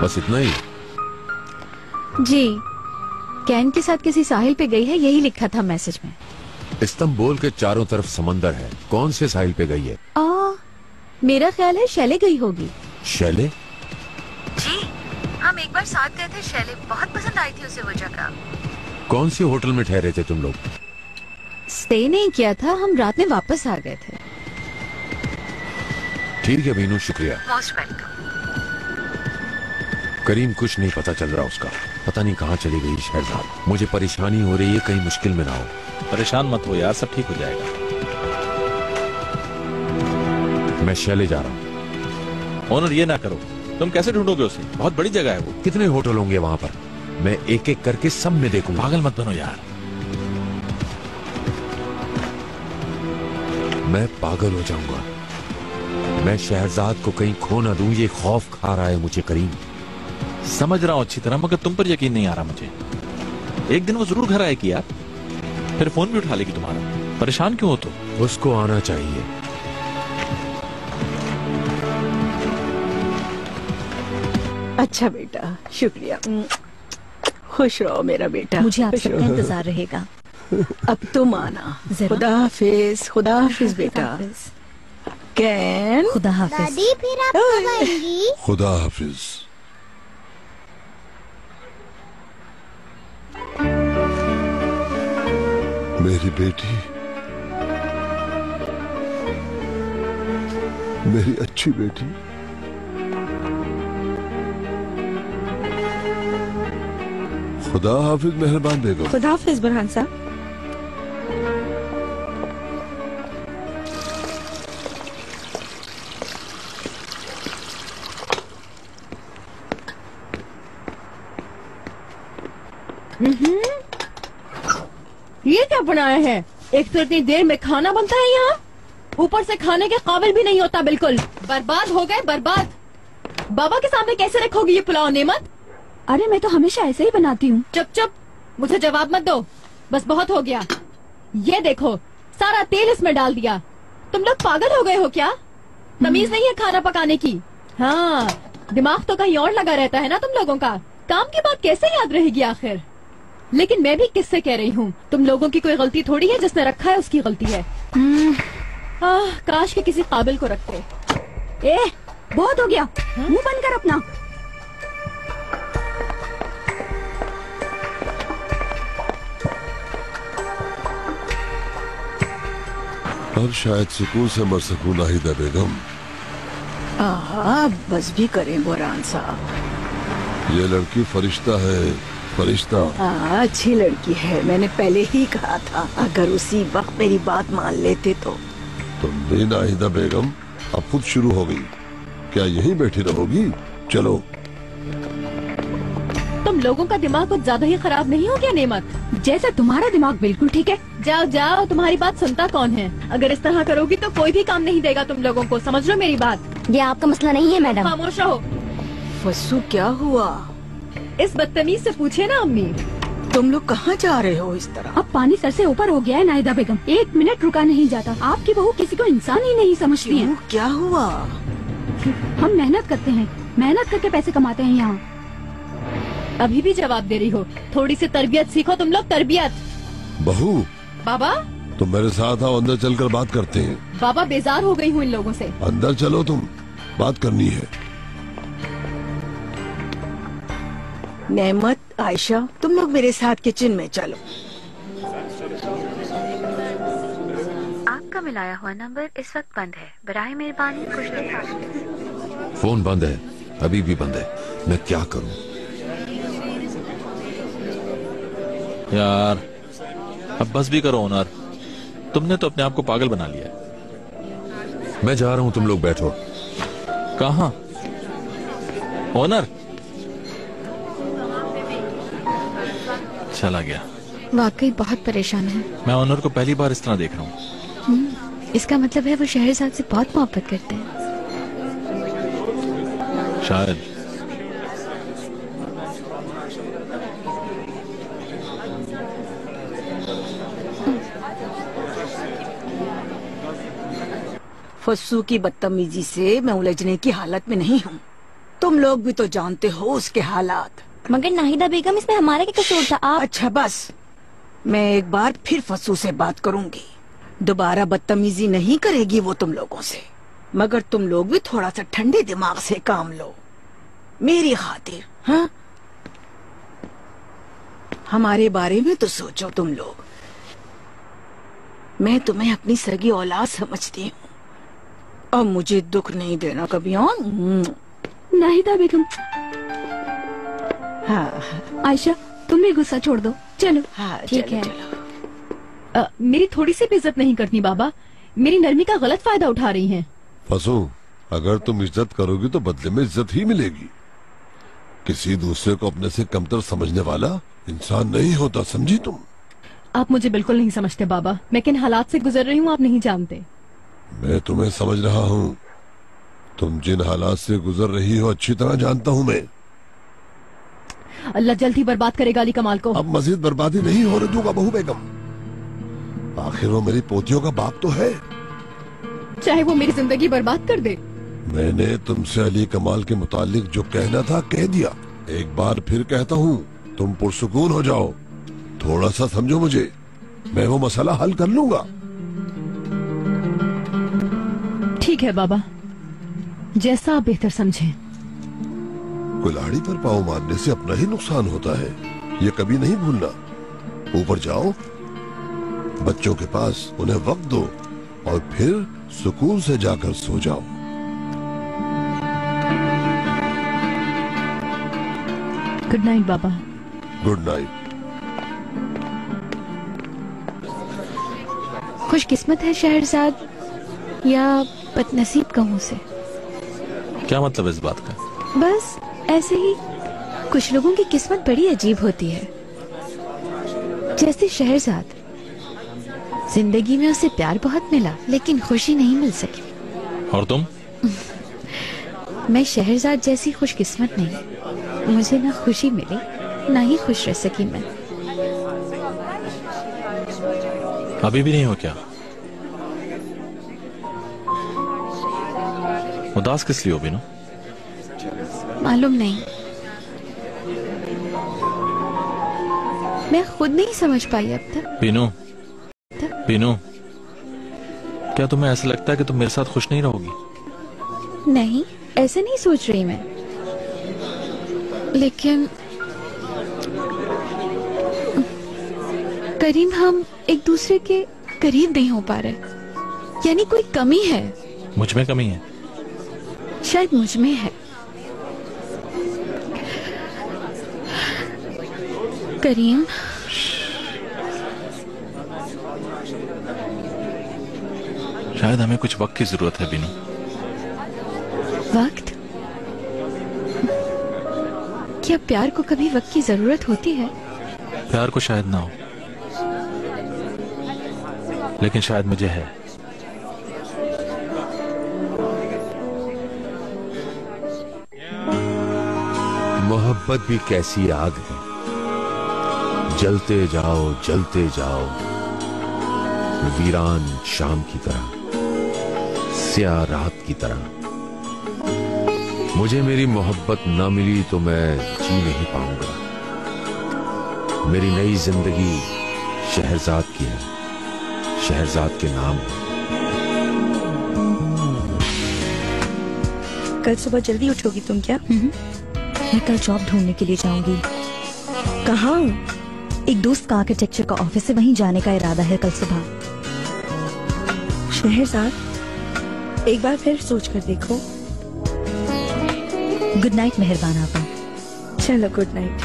बस इतना ही? जी, कैन के साथ किसी साहिल पे गई है, यही लिखा था मैसेज में। इस्तांबुल के चारों तरफ समंदर है, कौन से साहिल पे गई है? मेरा ख्याल है शैले गई होगी। शैले? जी, हम एक बार साथ गए थे शैले, बहुत पसंद आई थी उसे वो जगह। कौन सी होटल में ठहरे थे तुम लोग? स्टे नहीं किया था, हम रात में वापस आ गए थे। ठीक है मीनू, शुक्रिया। Most welcome. करीम कुछ नहीं पता चल रहा उसका, पता नहीं कहाँ चली गई शहजाद। मुझे परेशानी हो रही है, कहीं मुश्किल में ना हो। परेशान मत हो यार, सब ठीक हो जाएगा। मैं शैले जा रहा हूँ। ओनर ये ना करो, तुम कैसे ढूंढोगे उसे? बहुत बड़ी जगह है वो। कितने होटल होंगे वहाँ पर? मैं एक एक करके सब में देखूंगा। पागल मत बनो यार। मैं पागल हो जाऊंगा। मैं शहजाद को कहीं खो ना दूं, ये खौफ खा रहा है मुझे करीम। समझ रहा हूँ अच्छी तरह, मगर तुम पर यकीन नहीं आ रहा मुझे। एक दिन वो जरूर घर आएगी यार, फिर फोन भी उठा लेगी तुम्हारा। परेशान क्यों हो तुम? उसको आना चाहिए। अच्छा बेटा, शुक्रिया। खुश रहो मेरा बेटा। मुझे आप सबका इंतजार रहेगा। अब तुम आना। खुदा हाफिज। खुदा हाफिज बेटा। कैन। खुदा हाफिज। दादी फिर आप कब आएंगी? खुदा हाफिज। मेरी बेटी, मेरी अच्छी बेटी। खुदा हाफिज मेहरबान बेगम। खुदा हाफिज बुरहान साहब। ये क्या बनाया है? एक तो इतनी देर में खाना बनता है यहाँ, ऊपर से खाने के काबिल भी नहीं होता। बिल्कुल बर्बाद हो गए, बर्बाद। बाबा के सामने कैसे रखोगी ये पुलाव नेमत? अरे मैं तो हमेशा ऐसे ही बनाती हूँ। चुप चुप, मुझे जवाब मत दो, बस बहुत हो गया। ये देखो, सारा तेल इसमें डाल दिया। तुम लोग पागल हो गए हो क्या? तमीज नहीं है खाना पकाने की? हाँ, दिमाग तो कहीं और लगा रहता है ना तुम लोगों का। काम की बात कैसे याद रहेगी आखिर? लेकिन मैं भी किससे कह रही हूँ, तुम लोगों की कोई गलती थोड़ी है, जिसने रखा है उसकी गलती है। काश के किसी काबिल को रखते। बहुत हो गया, मुंह बंद कर अपना। अब शायद सुकून से मर सकूं नाहिदा बेगम। बस भी करें बुरहान साहब। ये लड़की फरिश्ता है, फरिश्ता। अच्छी लड़की है, मैंने पहले ही कहा था। अगर उसी वक्त मेरी बात मान लेते तो। तुम भी नाहिदा बेगम अब खुद शुरू हो गई। क्या यहीं बैठी रहोगी? चलो। तुम लोगों का दिमाग कुछ ज्यादा ही खराब नहीं हो गया नेमत? जैसे तुम्हारा दिमाग बिल्कुल ठीक है। जाओ जाओ, तुम्हारी बात सुनता कौन है? अगर इस तरह करोगी तो कोई भी काम नहीं देगा तुम लोगों को, समझ लो मेरी बात। ये आपका मसला नहीं है मैडम। खामोश रहो। फसू क्या हुआ? इस बदतमीज से पूछे ना अम्मी। तुम लोग कहाँ जा रहे हो इस तरह? अब पानी सर से ऊपर हो गया है नाहिदा बेगम, 1 मिनट रुका नहीं जाता। आपकी बहू किसी को इंसान ही नहीं समझती है। क्या हुआ? हम मेहनत करते हैं, मेहनत करके पैसे कमाते हैं यहाँ। अभी भी जवाब दे रही हो? थोड़ी सी तरबियत सीखो तुम लोग, तरबियत। बहू, बाबा तुम मेरे साथ आओ, अंदर चलकर बात करते हैं। बाबा बेजार हो गई हूँ इन लोगों से। अंदर चलो, तुम बात करनी है। नेमत, आयशा, तुम लोग मेरे साथ किचन में चलो। आपका मिलाया हुआ नंबर इस वक्त बंद है, बराए मेहरबानी कुछ देर। फोन बंद है, अभी भी बंद है। मैं क्या करूं? यार अब बस भी करो ओनर, तुमने तो अपने आप को पागल बना लिया। मैं जा रहा हूं, तुम लोग बैठो। कहाँ? ओनर चला गया। वाकई बहुत परेशान है। मैं ओनर को पहली बार इस तरह देख रहा हूँ। इसका मतलब है वो शहरजाद से बहुत मोहब्बत करते हैं। शायद। फस्सू की बदतमीजी से मैं उलझने की हालत में नहीं हूँ। तुम लोग भी तो जानते हो उसके हालात। मगर नाहिदा बेगम, इसमें हमारा क्या कसूर था? आप अच्छा बस, मैं एक बार फिर फसू से बात करूंगी। दोबारा बदतमीजी नहीं करेगी वो तुम लोगों से। मगर तुम लोग भी थोड़ा सा ठंडे दिमाग से काम लो मेरी खातिर। हाँ, हमारे बारे में तो सोचो तुम लोग। मैं तुम्हें अपनी सगी औलाद समझती हूँ, अब मुझे दुख नहीं देना कभी। हाँ नाहिदा बेगम, हाँ आयशा तुम भी गुस्सा छोड़ दो। चलो हाँ, ठीक चलो, है। चलो। मेरी थोड़ी सी भी इज्जत नहीं करती बाबा, मेरी नरमी का गलत फायदा उठा रही हैं। फसू, अगर तुम इज्जत करोगी तो बदले में इज्जत ही मिलेगी। किसी दूसरे को अपने से कमतर समझने वाला इंसान नहीं होता, समझी तुम? आप मुझे बिल्कुल नहीं समझते बाबा, मैं किन हालात से गुजर रही हूँ आप नहीं जानते। मैं तुम्हें समझ रहा हूँ। तुम जिन हालात से गुजर रही हो अच्छी तरह जानता हूँ मैं। अल्लाह जल्द ही बर्बाद करेगा अली कमाल को। अब मजीद बर्बादी नहीं होने दूंगा बहू बेगम। आखिर वो मेरी पोतियों का बाप तो है। चाहे वो मेरी जिंदगी बर्बाद कर दे। मैंने तुमसे अली कमाल के मुतालिक जो कहना था कह दिया। एक बार फिर कहता हूँ, तुम पुरसुकून हो जाओ, थोड़ा सा समझो मुझे, मैं वो मसला हल कर लूंगा। ठीक है बाबा, जैसा आप बेहतर समझें। कुल्हाड़ी पर पाँव मारने से अपना ही नुकसान होता है, ये कभी नहीं भूलना। ऊपर जाओ, बच्चों के पास उन्हें वक्त दो और फिर सुकून से जाकर सो जाओ। गुड नाइट बाबा। Good night. खुशकिस्मत है शहरजाद या बदनसीब कहूँ उसे? क्या मतलब इस बात का? बस ऐसे ही कुछ लोगों की किस्मत बड़ी अजीब होती है। जैसे शहरजाद, जिंदगी में उसे प्यार बहुत मिला लेकिन खुशी नहीं मिल सकी। और तुम? मैं शहरजाद जैसी खुशकिस्मत नहीं, मुझे ना खुशी मिली ना ही खुश रह सकी मैं। अभी भी नहीं हो क्या? उदास किस लिए हो बिनु? मालूम नहीं, मैं खुद नहीं समझ पाई अब तक। बिनु, बिनु, क्या तुम्हें ऐसा लगता है कि तुम मेरे साथ खुश नहीं रहोगी? नहीं, ऐसे नहीं सोच रही मैं, लेकिन करीम हम एक दूसरे के करीब नहीं हो पा रहे। यानी कोई कमी है। मुझ में कमी है? शायद मुझ में है। करीम, शायद हमें कुछ वक्त की जरूरत है बिनु। वक्त? क्या प्यार को कभी वक्त की जरूरत होती है? प्यार को शायद ना हो, लेकिन शायद मुझे है। मोहब्बत भी कैसी आग है, जलते जाओ वीरान शाम की तरह, स्याह रात की तरह। मुझे मेरी मोहब्बत ना मिली तो मैं जी नहीं पाऊंगा। मेरी नई जिंदगी शहरजाद की है, शहरजाद के नाम है। कल सुबह जल्दी उठोगी तुम क्या? मैं कल जॉब ढूंढने के लिए जाऊंगी। कहाँ? एक दोस्त का आर्किटेक्चर का ऑफिस है, वहीं जाने का इरादा है कल सुबह। शहरजाद, एक बार फिर सोच कर देखो। गुड नाइट मेहरबान आपा। चलो गुड नाइट।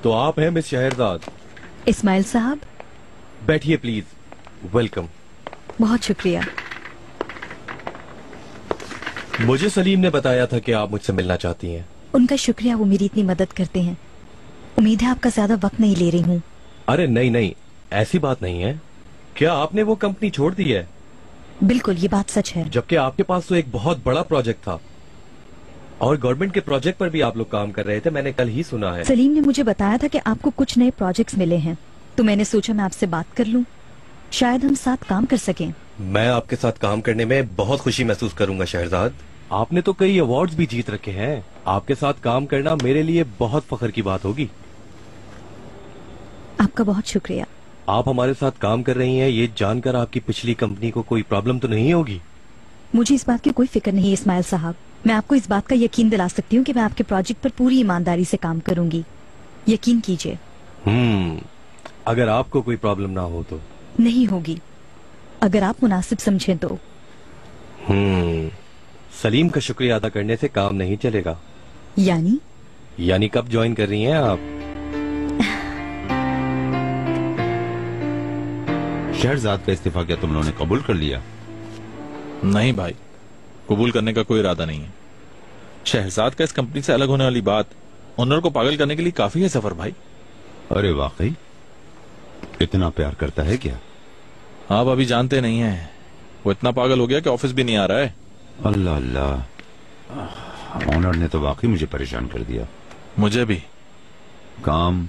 तो आप हैं मिस शहरजाद? इस्माइल साहब, बैठिए प्लीज। वेलकम। बहुत शुक्रिया। मुझे सलीम ने बताया था कि आप मुझसे मिलना चाहती हैं। उनका शुक्रिया, वो मेरी इतनी मदद करते हैं। उम्मीद है आपका ज्यादा वक्त नहीं ले रही हूँ। अरे नहीं नहीं, ऐसी बात नहीं है। क्या आपने वो कंपनी छोड़ दी है? बिल्कुल, ये बात सच है। जबकि आपके पास तो एक बहुत बड़ा प्रोजेक्ट था और गवर्नमेंट के प्रोजेक्ट पर भी आप लोग काम कर रहे थे, मैंने कल ही सुना है। सलीम ने मुझे बताया था कि आपको कुछ नए प्रोजेक्ट्स मिले हैं, तो मैंने सोचा मैं आपसे बात कर लूं। शायद हम साथ काम कर सकें। मैं आपके साथ काम करने में बहुत खुशी महसूस करूंगा शहरजाद। आपने तो कई अवार्ड्स भी जीत रखे हैं। आपके साथ काम करना मेरे लिए बहुत फख्र की बात होगी। आपका बहुत शुक्रिया। आप हमारे साथ काम कर रही हैं, ये जानकर आपकी पिछली कंपनी को कोई प्रॉब्लम तो नहीं होगी? मुझे इस बात की कोई फिक्र नहीं इस्माइल साहब। मैं आपको इस बात का यकीन दिला सकती हूँ कि मैं आपके प्रोजेक्ट पर पूरी ईमानदारी से काम करूंगी। यकीन कीजिए। अगर आपको कोई प्रॉब्लम ना हो तो? नहीं होगी, अगर आप मुनासिब समझें तो। सलीम का शुक्रिया अदा करने से काम नहीं चलेगा। यानी कब ज्वाइन कर रही हैं आप? शहरजाद का इस्तीफा क्या तुम लोगों ने कबूल कर लिया? नहीं भाई, कबूल करने का कोई इरादा नहीं है। शहरजाद का इस कंपनी से अलग होने वाली बात ओनर को पागल करने के लिए काफी है सफर भाई। अरे वाकई इतना प्यार करता है क्या? आप अभी जानते नहीं हैं, वो इतना पागल हो गया कि ऑफिस भी नहीं आ रहा है। अल्लाह अल्लाह, ओनर ने तो वाकई मुझे परेशान कर दिया। मुझे भी। काम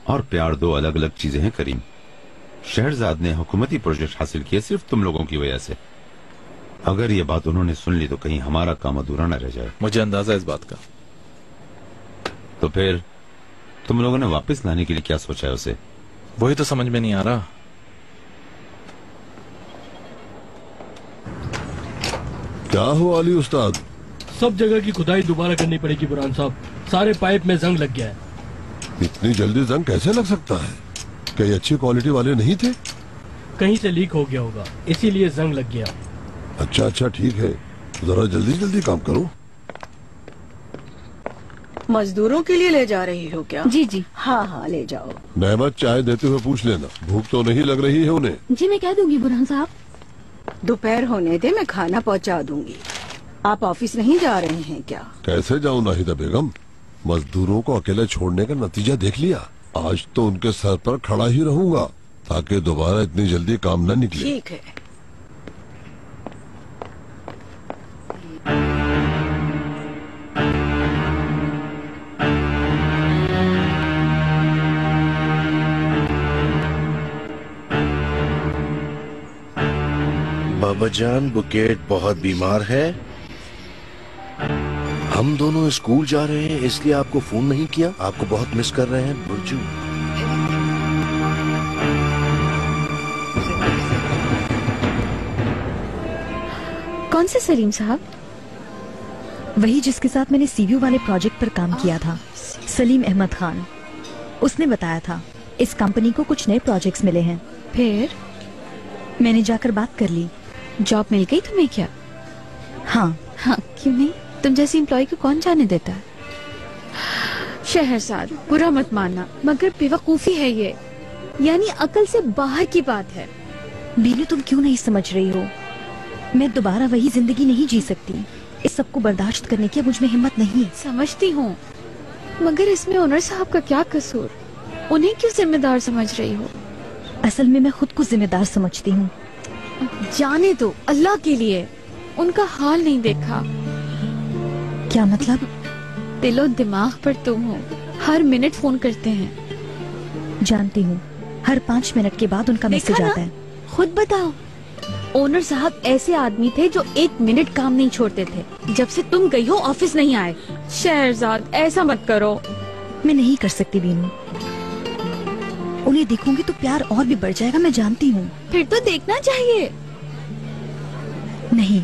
और प्यार दो अलग अलग चीजें हैं करीम। शहरजाद ने हुकूमती प्रोजेक्ट हासिल किए सिर्फ तुम लोगों की वजह से। अगर ये बात उन्होंने सुन ली तो कहीं हमारा काम अधूरा न रह जाए। मुझे अंदाजा इस बात का। तो फिर तुम लोगों ने वापस लाने के लिए क्या सोचा है उसे? वही तो समझ में नहीं आ रहा। क्या हुआ अली उस्ताद? सब जगह की खुदाई दोबारा करनी पड़ेगी बुरहान साहब। सारे पाइप में जंग लग गया है। इतनी जल्दी जंग कैसे लग सकता है? क्या ये अच्छी क्वालिटी वाले नहीं थे? कहीं से लीक हो गया होगा, इसीलिए जंग लग गया। अच्छा ठीक है, जरा जल्दी जल्दी काम करो। मजदूरों के लिए ले जा रही हो क्या? जी जी। हाँ ले जाओ। नहमत चाय देते हुए पूछ लेना, भूख तो नहीं लग रही है उन्हें? जी मैं कह दूंगी बुरहान साहब। दोपहर होने दे, मैं खाना पहुंचा दूंगी। आप ऑफिस नहीं जा रहे हैं क्या? कैसे जाऊं नाहिदा बेगम, मजदूरों को अकेले छोड़ने का नतीजा देख लिया। आज तो उनके सर पर खड़ा ही रहूंगा ताकि दोबारा इतनी जल्दी काम न निकले। ठीक है। बाबा जान, बुकेट बहुत बीमार है। हम दोनों स्कूल जा रहे हैं इसलिए आपको फोन नहीं किया। आपको बहुत मिस कर रहे हैं बुर्जू। कौन से सलीम साहब? वही जिसके साथ मैंने सीवीयू वाले प्रोजेक्ट पर काम किया था, सलीम अहमद खान। उसने बताया था इस कंपनी को कुछ नए प्रोजेक्ट्स मिले हैं। फिर मैंने जाकर बात कर ली। जॉब मिल गई तुम्हें क्या? हाँ। क्यों नहीं? तुम जैसी एम्प्लॉय को कौन जाने देता है? शहरजाद, बुरा मत मानना, मगर बेवकूफी है ये, यानी अकल से बाहर की बात है। बीनू, तुम क्यों नहीं समझ रही हो? मैं दोबारा वही जिंदगी नहीं जी सकती। इस सब को बर्दाश्त करने की मुझ में हिम्मत नहीं है। समझती हूँ, मगर इसमें ओनर साहब का क्या कसूर? उन्हें क्यों जिम्मेदार समझ रही हो? असल में मैं खुद को जिम्मेदार समझती हूँ। जाने दो, अल्लाह के लिए। उनका हाल नहीं देखा? क्या मतलब? दिलो दिमाग पर तुम हो, हर मिनट फोन करते हैं। जानती हूँ, हर 5 मिनट के बाद उनका मैसेज आता है। खुद बताओ। ओनर साहब ऐसे आदमी थे जो 1 मिनट काम नहीं छोड़ते थे। जब से तुम गई हो ऑफिस नहीं आए। शहरजाद, ऐसा मत करो। मैं नहीं कर सकती बीनू। उन्हें देखूंगी तो प्यार और भी बढ़ जाएगा, मैं जानती हूँ। फिर तो देखना चाहिए। नहीं।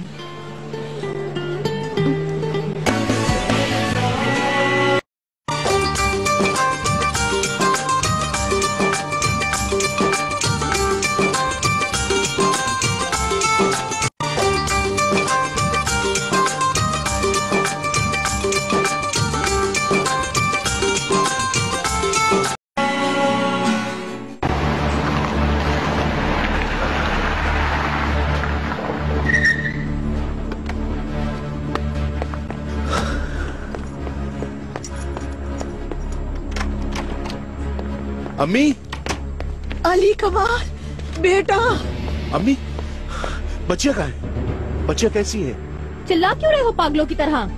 अम्मी, अली कमाल बेटा। अम्मी, बच्चिया कहाँ है? बच्चिया कैसी है? चिल्ला क्यों रहे हो पागलों की तरह?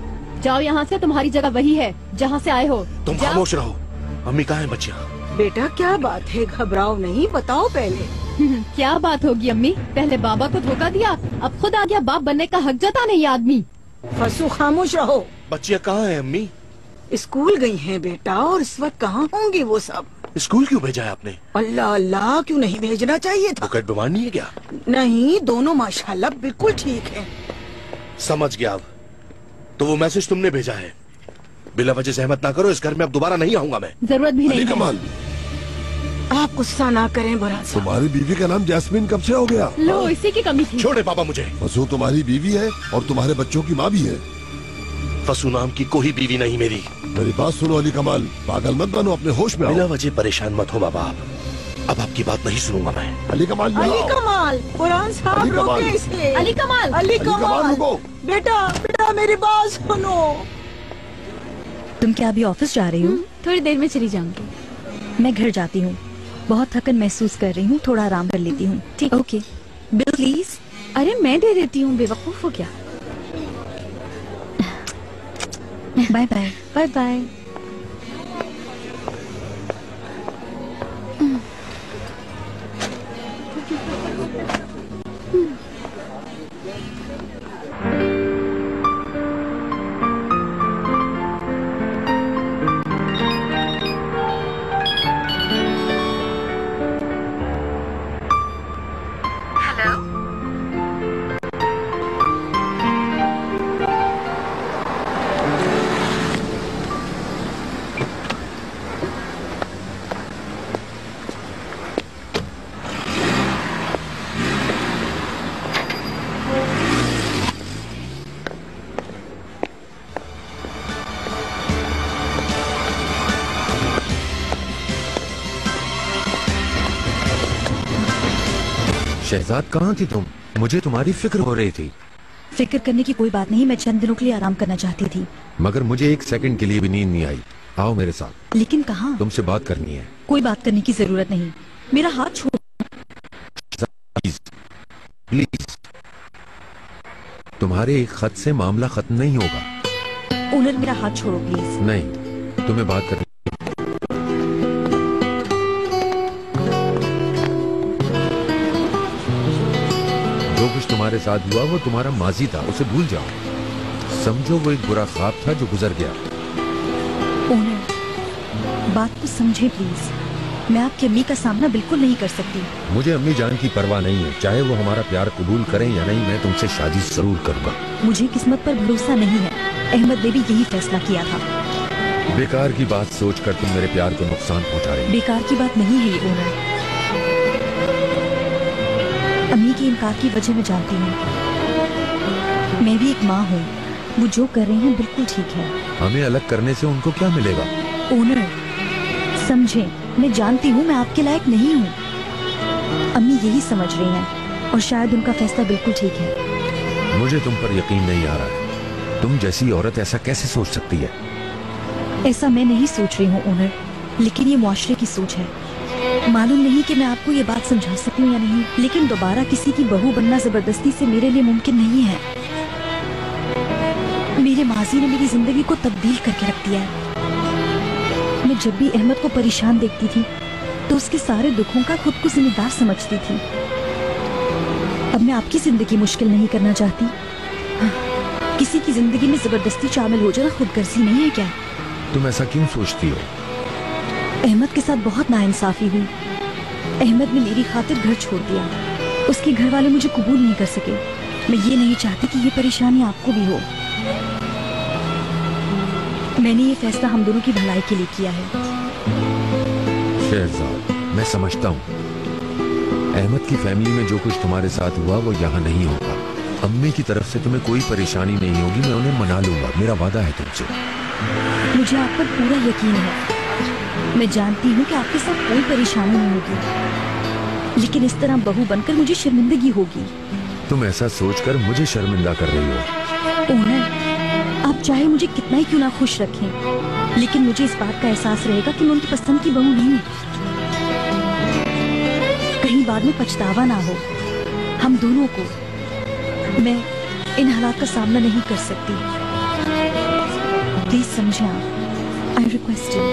जाओ यहाँ से, तुम्हारी जगह वही है जहाँ से आए हो। तुम जाओ। खामोश रहो। अम्मी कहाँ है बच्चिया? बेटा क्या बात है, घबराओ नहीं, बताओ पहले। क्या बात होगी अम्मी? पहले बाबा को धोखा दिया, अब खुद आ गया बाप बनने का हक जता नहीं आदमी। फसू खामोश रहो। बच्चिया कहाँ है अम्मी? स्कूल गई हैं बेटा, और इस वक्त कहाँ होंगी वो सब? स्कूल क्यों भेजा है आपने? अल्लाह अल्लाह, क्यों नहीं भेजना चाहिए था? बुकेट बीमार नहीं है क्या? नहीं, दोनों माशाल्लाह बिल्कुल ठीक हैं। समझ गया। अब तो वो मैसेज तुमने भेजा है। बिला वजह सहमत ना करो, इस घर में अब दोबारा नहीं आऊंगा मैं। जरूरत भी नहीं अली है। कमाल, आप गुस्सा ना करें बुरा साहब। तुम्हारी बीवी का नाम जैस्मिन कब से हो गया? लो, इसी की कमी थी। छोड़े पापा मुझे। फसू तुम्हारी बीवी है और तुम्हारे बच्चों की माँ भी है। फसू नाम की कोई बीवी नहीं मेरी। मेरी बात सुनो अली कमाल, पागल मत बनो, अपने होश में बिला आओ। वजह परेशान मत हो बाबा। अब आपकी बात नहीं सुनूंगा मैं। अली कमाल, यहाँ अली आओ। कमाल, कुरान साहब अली कमाल। रोके इसे। अली कमाल, अली कमाल कमाल, रुको। बेटा बेटा मेरी बात सुनो। तुम क्या अभी ऑफिस जा रही हो? थोड़ी देर में चली जाऊंगी। मैं घर जाती हूँ, बहुत थकन महसूस कर रही हूँ, थोड़ा आराम कर लेती हूँ। ठीक। Okay, bill please. अरे मैं दे देती हूँ, बेवकूफ हो क्या? Bye bye. Bye bye. Shahzad कहाँ थी तुम? मुझे तुम्हारी फिक्र हो रही थी। फिक्र करने की कोई बात नहीं, मैं चंद दिनों के लिए आराम करना चाहती थी। मगर मुझे एक सेकंड के लिए भी नींद नहीं आई। आओ मेरे साथ। लेकिन कहाँ? तुमसे बात करनी है। कोई बात करने की जरूरत नहीं, मेरा हाथ छोड़। प्लीज प्लीज, तुम्हारे एक खत से मामला खत्म नहीं होगा। ओनर, मेरा हाथ छोड़ो प्लीज। नहीं, तुम्हें बात करनी। जो कुछ तुम्हारे साथ हुआ वो तुम्हारा माजी था, उसे भूल जाओ। समझो वो एक बुरा ख्वाब था जो गुजर गया। ओनर, बात तो समझे प्लीज। मैं आपकी अम्मी का सामना बिल्कुल नहीं कर सकती। मुझे अम्मी जान की परवाह नहीं है, चाहे वो हमारा प्यार कबूल करें या नहीं, मैं तुमसे शादी जरूर करूंगा। मुझे किस्मत पर भरोसा नहीं है। अहमद ने भी यही फैसला किया था। बेकार की बात सोचकर तुम मेरे प्यार को नुकसान पहुंचा रहे हो। बेकार की बात नहीं है ये ओनर। अम्मी के इनकार की वजह मैं जानती हूँ। मैं भी एक माँ हूँ, वो जो कर रही हैं बिल्कुल ठीक है। हमें अलग करने से उनको क्या मिलेगा? ओनर समझे, मैं जानती हूँ मैं आपके लायक नहीं हूँ। अम्मी यही समझ रही हैं और शायद उनका फैसला बिल्कुल ठीक है। मुझे तुम पर यकीन नहीं आ रहा है। तुम जैसी औरत ऐसा कैसे सोच सकती है? ऐसा मैं नहीं सोच रही हूँ ओनर, लेकिन ये मुआशरे की सोच है। मालूम नहीं कि मैं आपको ये बात समझा सकती हूँ या नहीं, लेकिन दोबारा किसी की बहू बनना जबरदस्ती से मेरे लिए मुमकिन नहीं है। मेरे माजी ने मेरी जिंदगी को तब्दील करके रख दिया है। मैं जब भी अहमद को परेशान देखती थी तो उसके सारे दुखों का खुद को जिम्मेदार समझती थी। अब मैं आपकी जिंदगी मुश्किल नहीं करना चाहती। किसी की जिंदगी में जबरदस्ती शामिल हो जाना खुदगर्जी नहीं है क्या? तुम ऐसा क्यों सोचती हो? अहमद के साथ बहुत नाइंसाफी हुई। अहमद ने मेरी खातिर घर छोड़ दिया। उसके घर वाले मुझे कबूल नहीं कर सके। मैं ये नहीं चाहती कि ये परेशानी आपको भी हो। मैंने ये फैसला हम दोनों की भलाई के लिए किया है। शहजाद, मैं समझता हूँ अहमद की फैमिली में जो कुछ तुम्हारे साथ हुआ वो यहाँ नहीं होगा। अम्मी की तरफ से तुम्हें कोई परेशानी नहीं होगी, मैं उन्हें मना लूंगा, मेरा वादा है तुमसे। मुझे आप पर पूरा यकीन है। मैं जानती हूँ कि आपके साथ कोई परेशानी नहीं होगी, लेकिन इस तरह बहू बनकर मुझे शर्मिंदगी होगी। तुम ऐसा सोचकर मुझे शर्मिंदा कर रही हो। ओनर, आप चाहे मुझे कितना ही क्यों ना खुश रखें, लेकिन मुझे इस बात का एहसास रहेगा कि मैं उनकी पसंद की बहू नहीं। कहीं बाद में पछतावा ना हो हम दोनों को। मैं इन हालात का सामना नहीं कर सकती। प्लीज समझें आप। I request you.